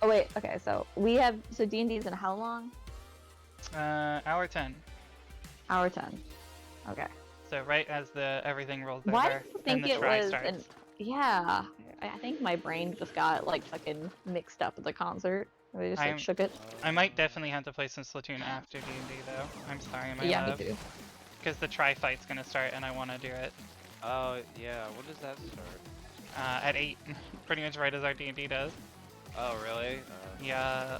Oh wait, okay, so D&D's in how long? Hour 10. Hour 10. Okay. So right as the everything rolls Why over did you and think the it try was starts. yeah. I think my brain just got like fucking mixed up at the concert. I just like shook it. I might definitely have to play some Splatoon after D&D though. I'm sorry, my Yeah, me love. too. Because the try fight's gonna start and I want to do it. Oh, yeah. When does that start? At 8. Pretty much right as our D&D does. Oh, really? Yeah.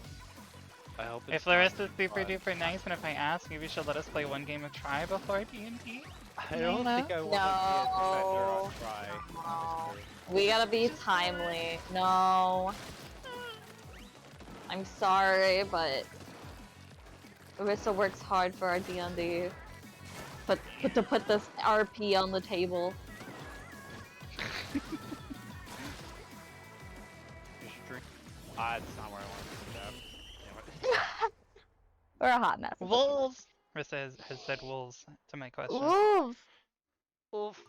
I hope it's If not Larissa's super fun. duper nice and if I ask, maybe she'll let us play one game of try before D&D. I don't think I want to be a defender on try. No. We gotta be timely. No. I'm sorry, but Arissa works hard for our D&D. But to put this RP on the table. You should drink. That's not where I want to put that. We're a hot mess. Wolves! Rissa has said wolves to my question. Wolves! Oof.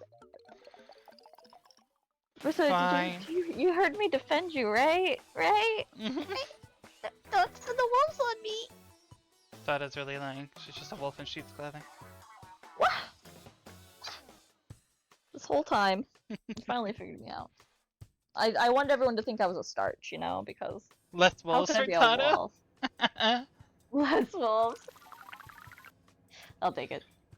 Rissa, Fine. you heard me defend you, right? Right? Don't send the wolves on me! Thought is really lying. She's just a wolf in sheep's clothing. What? This whole time, you finally figured me out. I wanted everyone to think I was a starch, you know, because Less how wolves could I for be a Tata? wolf? Less wolves. I'll take it.